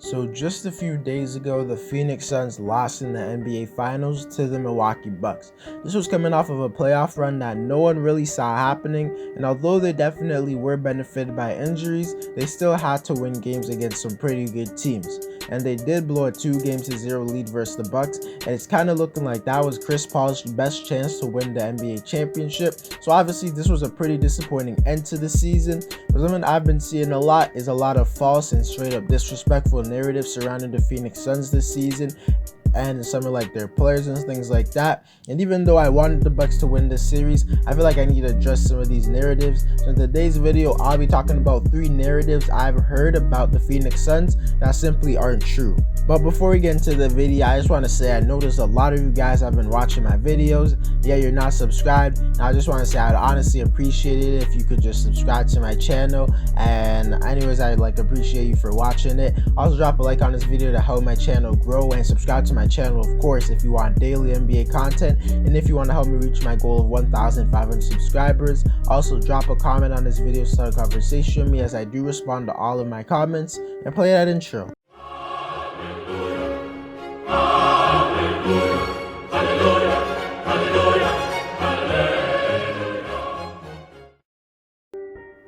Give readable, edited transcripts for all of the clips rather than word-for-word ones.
So just a few days ago, the Phoenix Suns lost in the NBA Finals to the Milwaukee Bucks. This was coming off of a playoff run that no one really saw happening, and although they definitely were benefited by injuries, they still had to win games against some pretty good teams. And they did blow a 2-0 lead versus the Bucks, and it's kind of looking like that was Chris Paul's best chance to win the NBA championship. So obviously this was a pretty disappointing end to the season. But something I've been seeing a lot is a lot of false and straight up disrespectful narrative surrounding the Phoenix Suns this season and some of like their players and things like that. And even though I wanted the Bucks to win this series, I feel like I need to address some of these narratives. So in today's video, I'll be talking about 3 narratives I've heard about the Phoenix Suns that simply aren't true. But before we get into the video, I just want to say I noticed a lot of you guys have been watching my videos. Yeah, you're not subscribed. And I just want to say I'd honestly appreciate it if you could just subscribe to my channel. And anyways, I'd appreciate you for watching it. Also drop a like on this video to help my channel grow, and subscribe to my channel, of course, if you want daily NBA content and if you want to help me reach my goal of 1,500 subscribers. Also drop a comment on this video, start a conversation with me, as I do respond to all of my comments. And play that intro.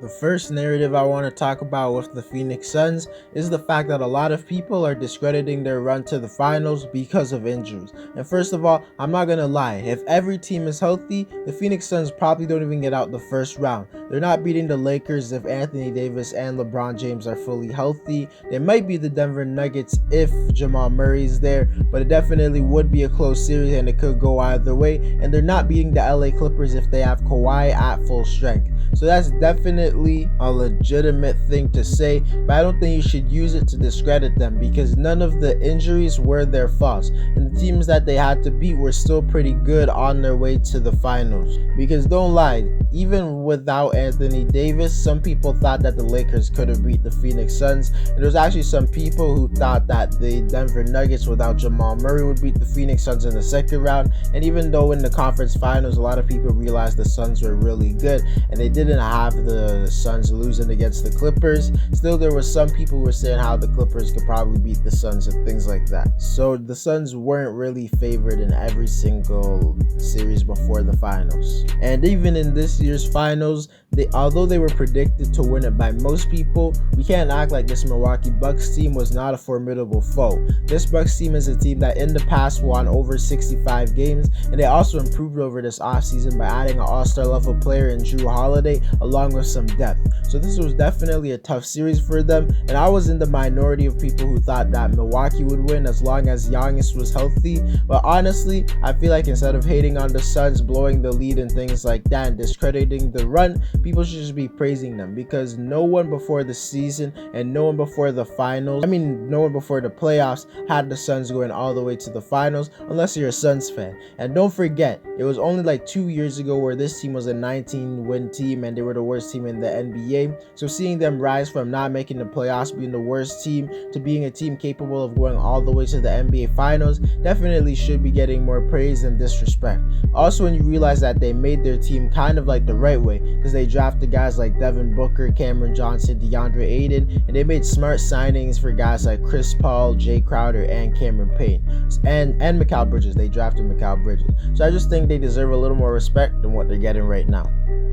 The first narrative I want to talk about with the Phoenix Suns is the fact that a lot of people are discrediting their run to the finals because of injuries. And first of all, I'm not gonna lie, if every team is healthy, the Phoenix Suns probably don't even get out the first round. They're not beating the Lakers if Anthony Davis and LeBron James are fully healthy. They might be the Denver Nuggets if Jamal Murray's there, but it definitely would be a close series and it could go either way. And they're not beating the LA Clippers if they have Kawhi at full strength. So that's definitely a legitimate thing to say, but I don't think you should use it to discredit them, because none of the injuries were their faults, and the teams that they had to beat were still pretty good on their way to the finals. Because don't lie, even without Anthony Davis, some people thought that the Lakers could have beat the Phoenix Suns, and there was actually some people who thought that the Denver Nuggets without Jamal Murray would beat the Phoenix Suns in the second round. And even though in the conference finals a lot of people realized the Suns were really good and they didn't have the Suns losing against the Clippers, still there were some people who were saying how the Clippers could probably beat the Suns and things like that. So the Suns weren't really favored in every single series before the finals. And even in this year's finals, although they were predicted to win it by most people, we can't act like this Milwaukee Bucks team was not a formidable foe. This Bucks team is a team that in the past won over 65 games, and they also improved over this offseason by adding an all-star level player in Drew Holiday along with some depth. So this was definitely a tough series for them, and I was in the minority of people who thought that Milwaukee would win as long as Giannis was healthy. But honestly, I feel like instead of hating on the Suns blowing the lead and things like that and discrediting the run, people should just be praising them, because no one before the season and no one before the finals, no one before the playoffs had the Suns going all the way to the finals, unless you're a Suns fan. And don't forget, it was only like 2 years ago where this team was a 19-win team and they were the worst team in the NBA. So seeing them rise from not making the playoffs, being the worst team, to being a team capable of going all the way to the NBA finals definitely should be getting more praise than disrespect. Also, when you realize that they made their team kind of like the right way, because they drafted guys like Devin Booker, Cameron Johnson, DeAndre Ayton, and they made smart signings for guys like Chris Paul, Jay Crowder, and Cameron Payne, and Mikal Bridges. They drafted Mikal Bridges. So I just think they deserve a little more respect than what they're getting right now.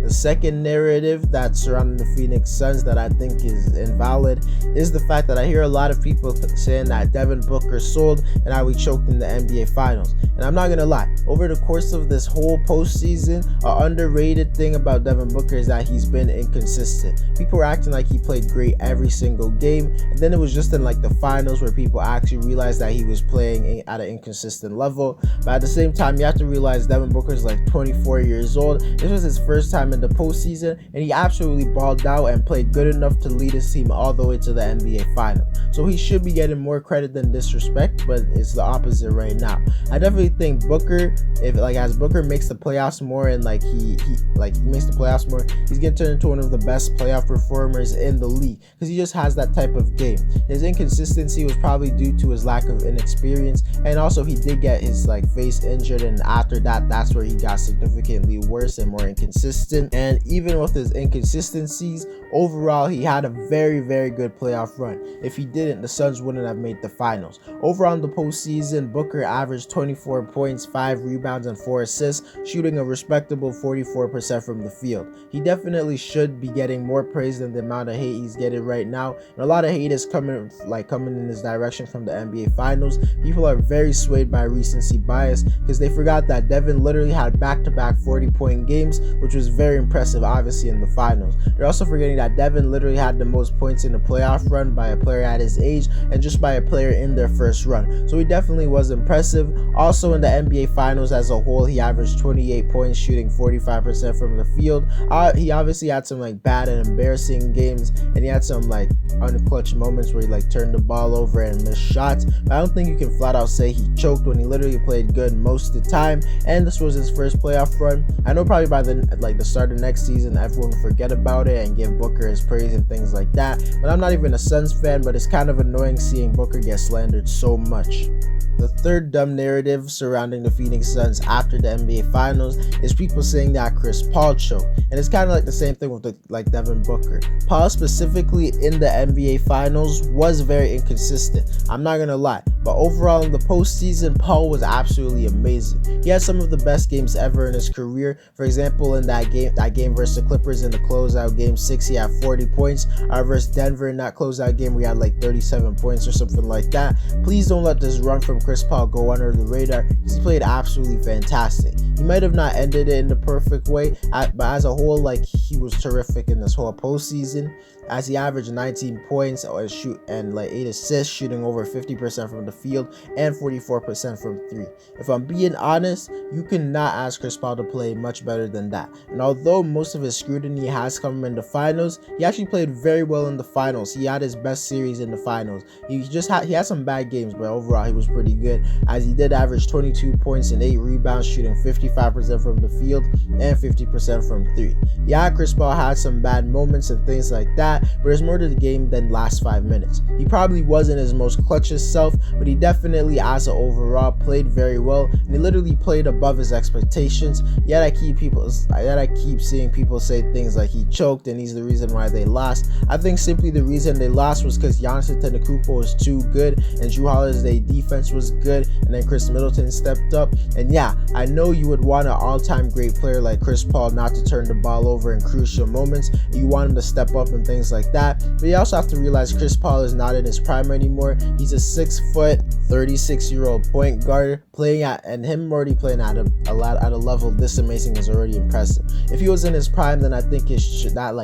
The second narrative that's surrounding the Phoenix Suns that I think is invalid is the fact that I hear a lot of people saying that Devin Booker sold and how he choked in the NBA Finals. And I'm not gonna lie, over the course of this whole postseason, an underrated thing about Devin Booker is that he's been inconsistent. People were acting like he played great every single game, and then it was just in like the finals where people actually realized that he was playing at an inconsistent level. But at the same time, you have to realize Devin Booker is like 24 years old. This was his first time in the postseason, and he absolutely balled out and played good enough to lead his team all the way to the NBA Finals. So he should be getting more credit than disrespect, but it's the opposite right now. I definitely think Booker, as Booker makes the playoffs more and he makes the playoffs more, he's gonna turn into one of the best playoff performers in the league, because he just has that type of game. His inconsistency was probably due to his lack of inexperience, and also he did get his face injured, and after that, that's where he got significantly worse and more inconsistent. And even with his inconsistencies, overall, he had a very good playoff run. If he didn't, the Suns wouldn't have made the finals. Overall in the postseason, Booker averaged 24 points, 5 rebounds, and 4 assists, shooting a respectable 44% from the field. He definitely should be getting more praise than the amount of hate he's getting right now. And a lot of hate is coming in his direction from the NBA Finals. People are very swayed by recency bias because they forgot that Devin literally had back-to-back 40-point games, which was very impressive, obviously, in the finals. They're also forgetting that Devin literally had the most points in a playoff run by a player at his age and just by a player in their first run. So he definitely was impressive. Also in the NBA Finals as a whole, he averaged 28 points, shooting 45% from the field. He obviously had some bad and embarrassing games, and he had some unclutch moments where he turned the ball over and missed shots. But I don't think you can flat out say he choked when he literally played good most of the time. And this was his first playoff run. I know probably by the start of next season, everyone will forget about it and give Booker his praise and things like that. But I'm not even a Suns fan, but it's kind of annoying seeing Booker get slandered so much. The third dumb narrative surrounding the Phoenix Suns after the NBA Finals is people saying that Chris Paul choked. And it's kind of the same thing with Devin Booker. Paul specifically in the NBA Finals was very inconsistent. I'm not going to lie. But overall in the postseason, Paul was absolutely amazing. He had some of the best games ever in his career. For example, in that game versus the Clippers in the closeout game 6, he had 40 points. Versus Denver in that closeout game, we had 37 points or something like that. Please don't let this run from Chris Paul go under the radar because he played absolutely fantastic. He might have not ended it in the perfect way, but as a whole, he was terrific in this whole postseason, as he averaged 19 points and 8 assists, shooting over 50% from the field and 44% from 3. If I'm being honest, you cannot ask Chris Paul to play much better than that. And although most of his scrutiny has come in the finals, he actually played very well in the finals. He had his best series in the finals. He had some bad games, but overall he was pretty good, as he did average 22 points and 8 rebounds, shooting 55% from the field and 50% from 3. Yeah, Chris Paul had some bad moments and things like that, but there's more to the game than last 5 minutes. He probably wasn't his most clutchest self, but he definitely as an overall played very well, and he literally played above his expectations. Yet I keep seeing people say things like he choked and he's the reason why they lost. I think simply the reason they lost was because Giannis Antetokounmpo was too good and Jrue Holiday's defense was good, and then Chris Middleton stepped up. And yeah, I know you would want an all-time great player like Chris Paul not to turn the ball over in crucial moments. You want him to step up and things like that. But you also have to realize Chris Paul is not in his prime anymore. He's a 6-foot, 36-year-old point guard and him already playing at a level this amazing is already impressive. If he was in his prime, then I think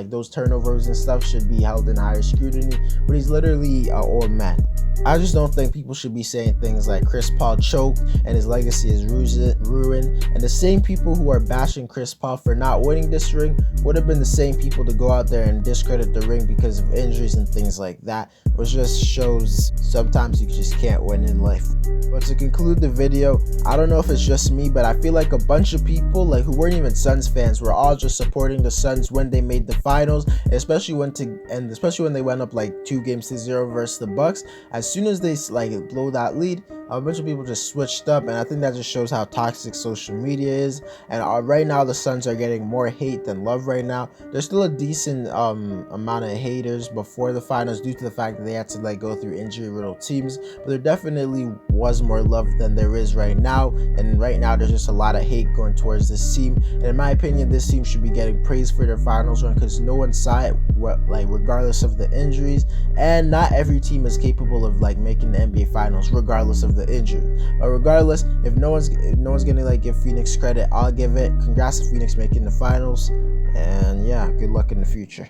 those turnovers and stuff should be held in higher scrutiny. But he's literally an old man. I just don't think people should be saying things like Chris Paul choked and his legacy is ruined. And the same people who are bashing Chris Paul for not winning this ring would have been the same people to go out there and discredit the ring because of injuries and things like that, which just shows sometimes you just can't win in life. But to conclude the video, I don't know if it's just me, but I feel like a bunch of people who weren't even Suns fans were all just supporting the Suns when they made the finals, especially when they went up 2-0 versus the Bucks. As soon as they blow that lead, a bunch of people just switched up, and I think that just shows how toxic social media is. And right now the Suns are getting more hate than love right now. There's still a decent amount of haters before the finals due to the fact that they had to go through injury-riddled teams, but there definitely was more love than there is right now. And right now there's just a lot of hate going towards this team, and in my opinion this team should be getting praised for their finals run because no one saw it regardless of the injuries, and not every team is capable of making the NBA Finals regardless of the injury. But regardless, if no one's gonna give Phoenix credit, I'll give it. Congrats to Phoenix making the finals, and yeah, good luck in the future.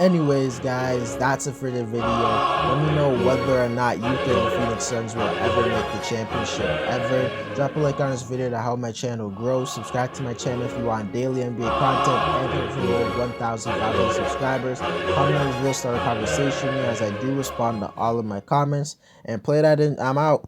Anyways, guys, that's it for the video. Let me know whether or not you think the Phoenix Suns will ever make the championship ever. Drop a like on this video to help my channel grow. Subscribe to my channel if you want daily NBA content, and for more 1,500 subscribers. Comment on this video, start a conversation as I do respond to all of my comments. And play that in. I'm out.